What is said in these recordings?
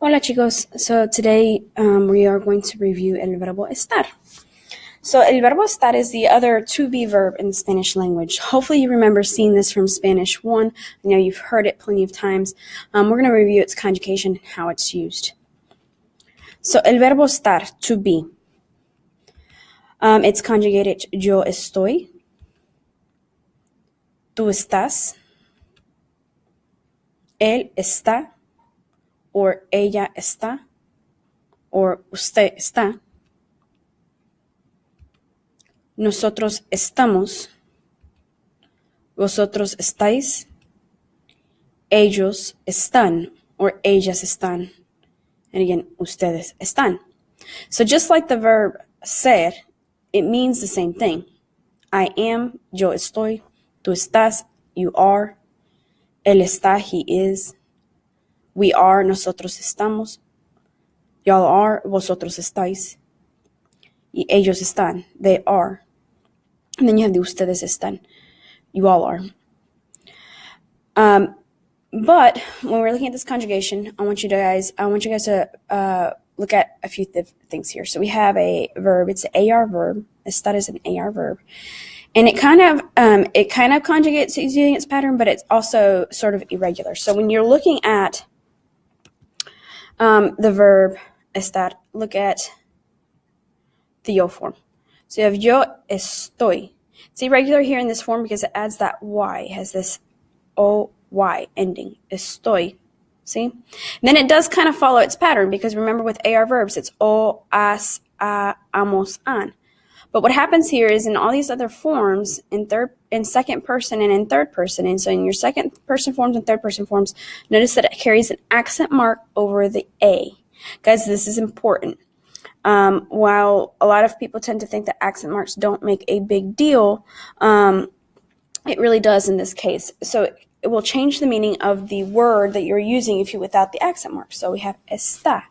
Hola chicos, so today we are going to review el verbo estar. So el verbo estar is the other to be verb in the Spanish language. Hopefully you remember seeing this from Spanish 1. I know you've heard it plenty of times. We're going to review its conjugation and how it's used. So el verbo estar, to be. It's conjugated yo estoy, tú estás, él está, or ella está, or usted está. Nosotros estamos, vosotros estáis, ellos están, or ellas están, and again, ustedes están. So just like the verb ser, it means the same thing. I am, yo estoy, tú estás, you are, él está, he is, we are, nosotros estamos, y'all are, vosotros estáis, y ellos están, they are. And then you have the ustedes están, you all are. But when we're looking at this conjugation, I want you guys to look at a few things here. So we have a verb. It's an AR verb. Estar is an AR verb, and it kind of conjugates using its pattern, but it's also sort of irregular. So when you're looking at the verb estar, look at the yo form. So you have yo estoy. It's irregular here in this form because it adds that y. It has this O-Y ending. Estoy. See? And then it does kind of follow its pattern because remember with AR verbs, it's o, as, a, amos, an. But what happens here is in all these other forms, in second person and in third person, and so in your second person forms and third person forms, notice that it carries an accent mark over the A. Guys, this is important. While a lot of people tend to think that accent marks don't make a big deal, it really does in this case. So it will change the meaning of the word that you're using if you without the accent mark. So we have está.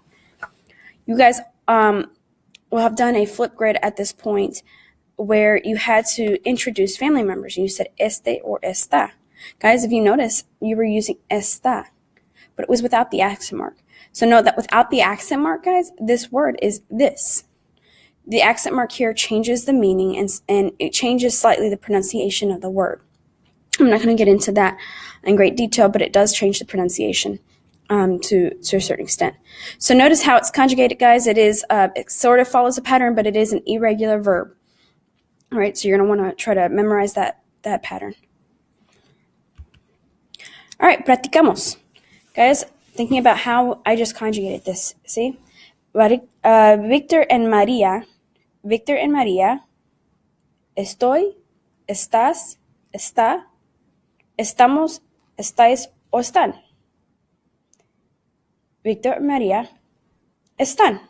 You guys will have done a flip grid at this point where you had to introduce family members. You said este or está. Guys, if you notice, you were using está, but it was without the accent mark. So note that without the accent mark, guys, this word is this. The accent mark here changes the meaning and it changes slightly the pronunciation of the word. I'm not going to get into that in great detail, but it does change the pronunciation to a certain extent. So notice how it's conjugated, guys. It sort of follows a pattern, but it is an irregular verb. All right, so you're going to want to try to memorize that pattern. All right, practicamos. Guys, thinking about how I just conjugated this, see? Victor and María, estoy, estás, está, estamos, estáis o están. Victor y María están.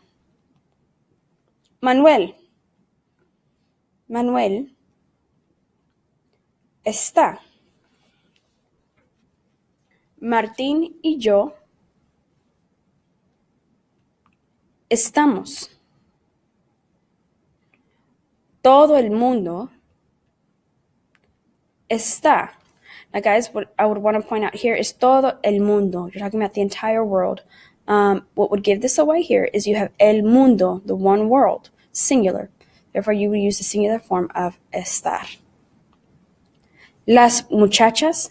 Manuel está. Martín y yo estamos. Todo el mundo está. Now, guys, what I would want to point out here is todo el mundo. You're talking about the entire world. What would give this away here is you have el mundo, the one world, singular. Therefore, you would use the singular form of estar. Las muchachas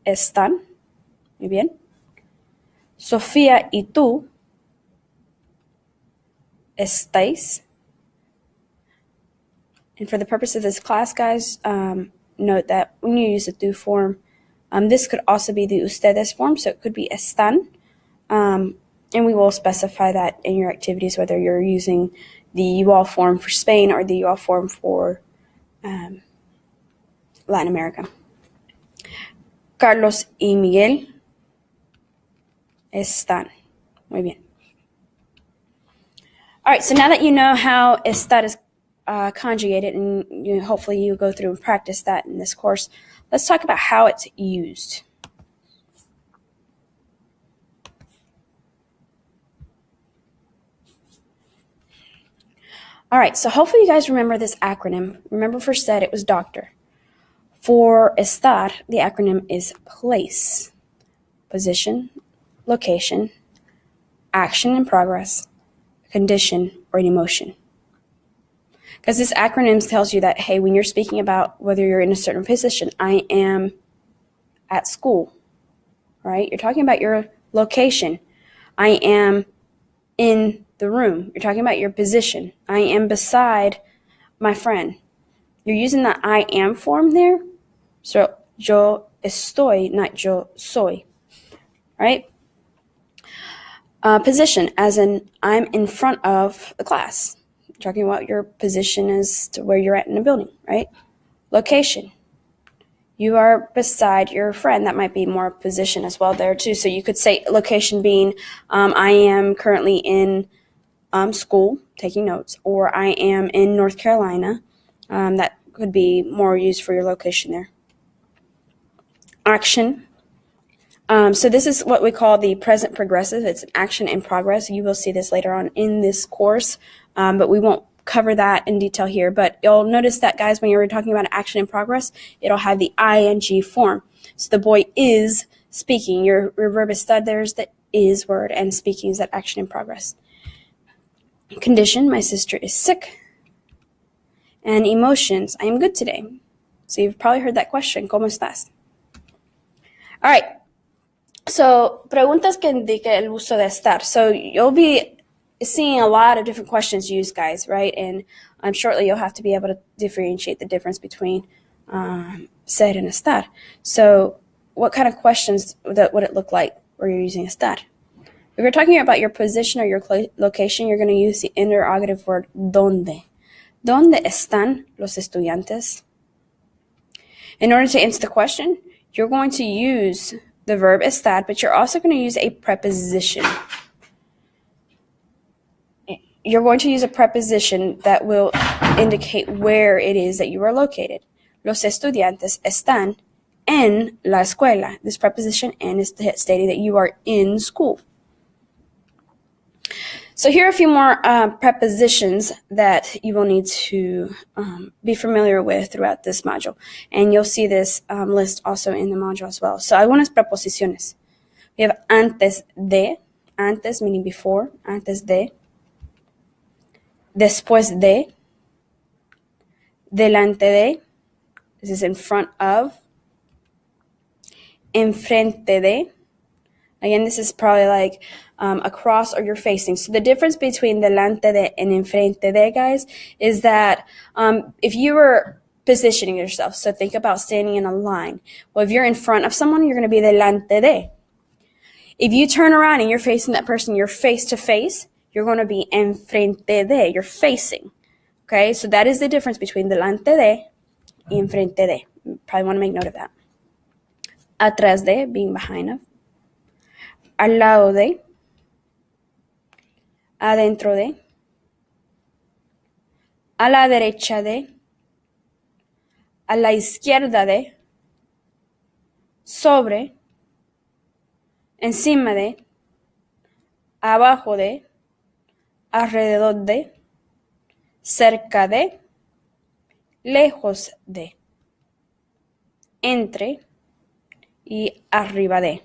están. Muy bien. Sofía y tú estáis. And for the purpose of this class, guys, note that when you use the tú form, this could also be the ustedes form, so it could be están. And we will specify that in your activities, whether you're using the you all form for Spain or the you all form for Latin America. Carlos y Miguel están. Muy bien. All right, so now that you know how estar is conjugated, and hopefully you go through and practice that in this course, let's talk about how it's used. All right, so hopefully you guys remember this acronym. Remember for SED, it was doctor. For estar, the acronym is place. position, location, action in progress, condition, or an emotion. Because this acronym tells you that, hey, when you're speaking about whether you're in a certain position, I am at school, right? You're talking about your location. I am in the room. You're talking about your position. I am beside my friend. You're using the I am form there. So, yo estoy, not yo soy, right? Position, as in I'm in front of the class. You're talking about your position as to where you're at in the building, right? Location. You are beside your friend. That might be more position as well there too. So you could say location being, I am currently in school taking notes, or I am in North Carolina. That could be more used for your location there. Action. So this is what we call the present progressive. It's an action in progress. You will see this later on in this course, but we won't cover that in detail here. But you'll notice that, guys, when you're talking about action in progress, it'll have the ing form. So the boy is speaking. Your verb estar, there's the is word, and speaking is that action in progress. Condition, my sister is sick. And emotions, I am good today. So you've probably heard that question, ¿Cómo estás? All right. So, preguntas que indique el uso de estar. So you'll be seeing a lot of different questions used, guys, right? And shortly you'll have to be able to differentiate the difference between ser and estar. So what kind of questions would it look like where you're using estar? If you're talking about your position or your location, you're going to use the interrogative word ¿dónde? ¿Dónde están los estudiantes? In order to answer the question, you're going to use the verb estar, but you're also going to use a preposition. You're going to use a preposition that will indicate where it is that you are located. Los estudiantes están en la escuela. This preposition en is stating that you are in school. So here are a few more prepositions that you will need to be familiar with throughout this module. And you'll see this list also in the module as well. So algunas preposiciones. We have antes de, antes meaning before, antes de, después de, delante de, this is in front of, enfrente de. Again, this is probably like across or you're facing. So the difference between delante de and enfrente de, guys, is that if you were positioning yourself, so think about standing in a line. Well, if you're in front of someone, you're going to be delante de. If you turn around and you're facing that person, you're face to face, you're going to be enfrente de, you're facing. Okay, so that is the difference between delante de y enfrente de. You probably want to make note of that. Atrás de, being behind of. Al lado de, adentro de, a la derecha de, a la izquierda de, sobre, encima de, abajo de, alrededor de, cerca de, lejos de, entre y arriba de.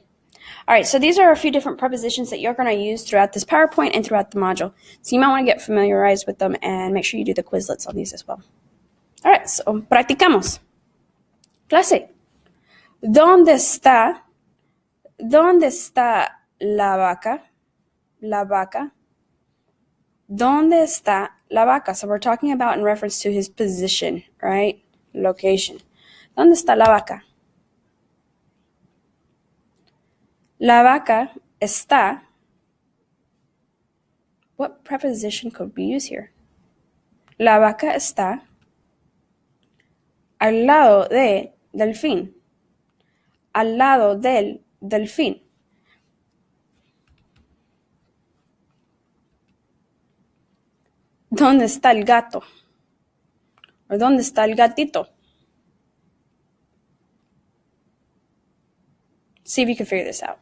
All right, so these are a few different prepositions that you're going to use throughout this PowerPoint and throughout the module. So you might want to get familiarized with them and make sure you do the Quizlets on these as well. All right, so practicamos. Clase. ¿Dónde está la vaca? La vaca. ¿Dónde está la vaca? So we're talking about in reference to his position, right? Location. ¿Dónde está la vaca? La vaca está. What preposition could we use here? La vaca está al lado del delfín. Al lado del delfín. ¿Dónde está el gato? ¿O dónde está el gatito? See if you can figure this out.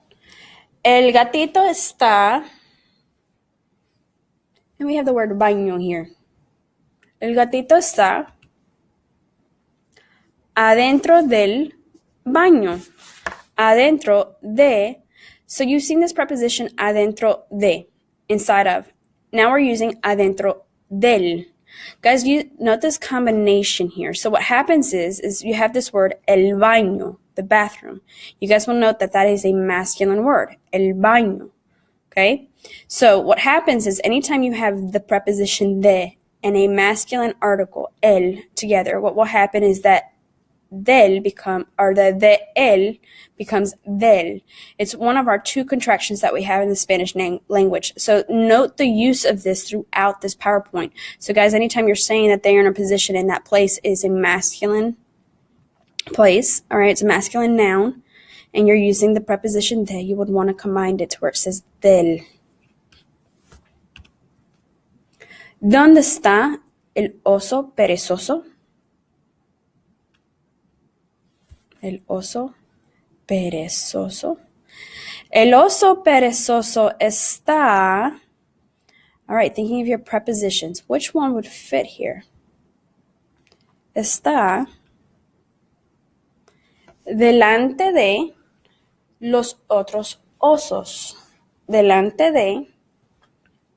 El gatito está, and we have the word baño here. El gatito está adentro del baño. Adentro de So you've seen this preposition adentro de, inside of. Now we're using adentro del. Guys, you note this combination here. So what happens is you have this word, el baño, the bathroom. You guys will note that that is a masculine word, el baño. Okay? So what happens is anytime you have the preposition de and a masculine article, el, together, what will happen is that del the de el becomes del. It's one of our two contractions that we have in the Spanish language. So note the use of this throughout this PowerPoint. So guys, anytime you're saying that they are in a position in that place is a masculine place, all right, it's a masculine noun, and you're using the preposition de, you would want to combine it to where it says del. ¿Dónde está el oso perezoso? El oso perezoso. El oso perezoso está, all right, thinking of your prepositions, which one would fit here? Está delante de los otros osos. Delante de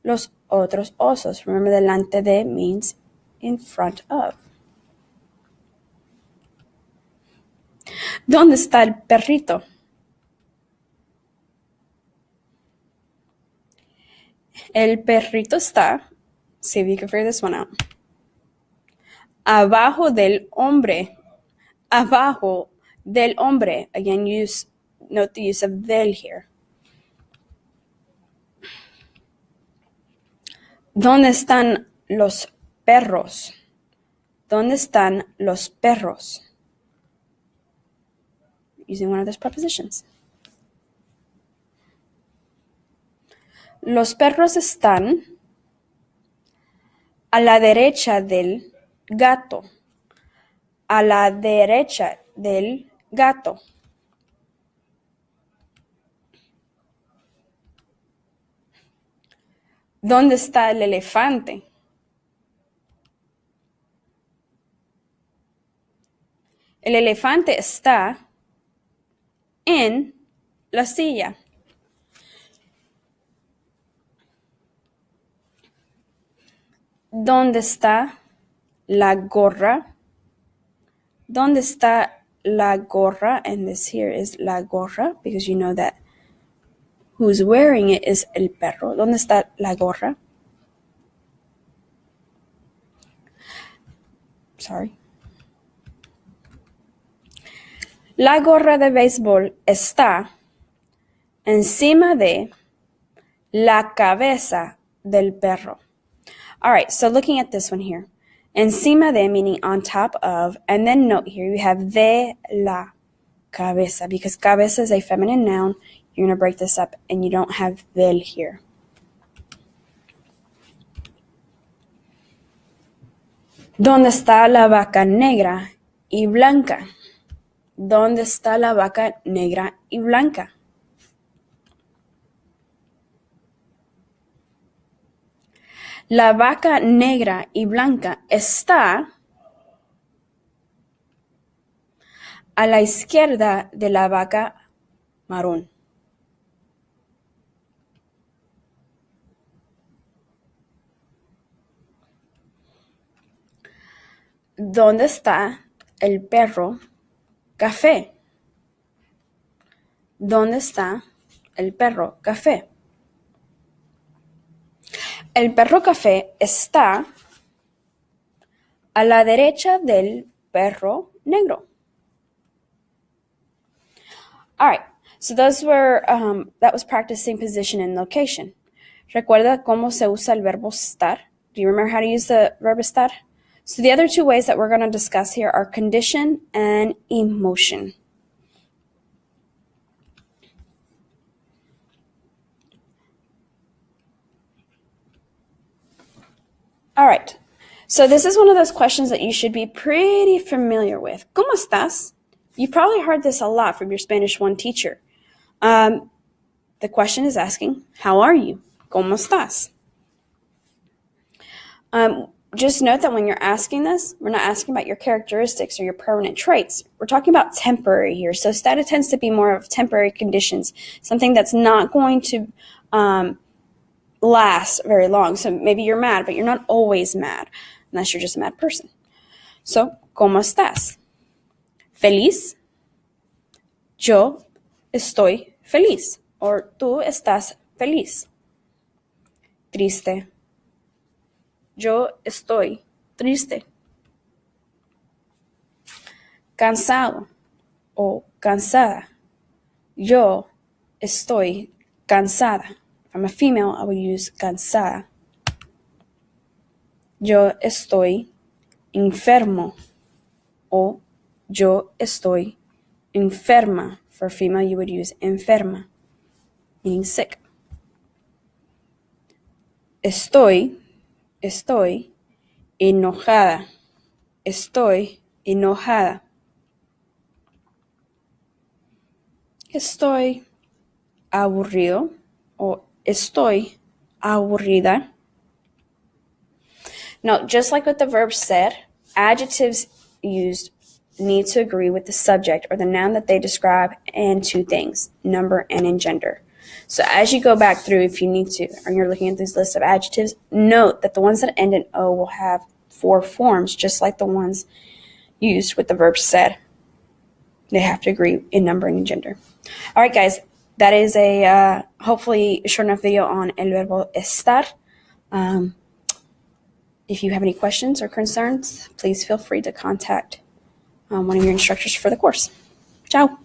los otros osos. Remember, delante de means in front of. ¿Dónde está el perrito? El perrito está, see if you can figure this one out, abajo del hombre. Abajo del hombre. Again, note the use of del here. ¿Dónde están los perros? ¿Dónde están los perros? Using one of those prepositions. Los perros están a la derecha del gato. A la derecha del gato. ¿Dónde está el elefante? El elefante está en la silla. ¿Dónde está la gorra? ¿Dónde está la gorra? And this here is la gorra because you know that who's wearing it is el perro. ¿Dónde está la gorra? Sorry. La gorra de béisbol está encima de la cabeza del perro. All right, so looking at this one here. Encima de meaning on top of, and then note here you have de la cabeza because cabeza is a feminine noun. You're going to break this up and you don't have del here. ¿Dónde está la vaca negra y blanca? ¿Dónde está la vaca negra y blanca? La vaca negra y blanca está a la izquierda de la vaca marrón. ¿Dónde está el perro café? ¿Dónde está el perro café? El perro café está a la derecha del perro negro. All right, so those were, that was practicing position and location. ¿Recuerda cómo se usa el verbo estar? Do you remember how to use the verb estar? So the other two ways that we're going to discuss here are condition and emotion. All right, so this is one of those questions that you should be pretty familiar with. ¿Cómo estás? You probably heard this a lot from your Spanish 1 teacher. The question is asking, how are you? ¿Cómo estás? just note that when you're asking this, we're not asking about your characteristics or your permanent traits. We're talking about temporary here. So status tends to be more of temporary conditions, something that's not going to last very long. So maybe you're mad, but you're not always mad, unless you're just a mad person. So, ¿cómo estás? ¿Feliz? Yo estoy feliz. Or tú estás feliz. Triste. Yo estoy triste. Cansado o cansada. Yo estoy cansada. If I'm a female, I will use cansada. Yo estoy enfermo o yo estoy enferma. For female, you would use enferma, meaning sick. Estoy enojada. Estoy enojada. Estoy aburrido o estoy aburrida. Now, just like with the verb said, adjectives used need to agree with the subject or the noun that they describe and two things, number and in gender. So as you go back through, if you need to, or you're looking at this list of adjectives, note that the ones that end in O will have 4 forms, just like the ones used with the verb said. They have to agree in number and in gender. All right, guys, that is a hopefully short enough video on el verbo estar. If you have any questions or concerns, please feel free to contact one of your instructors for the course. Ciao.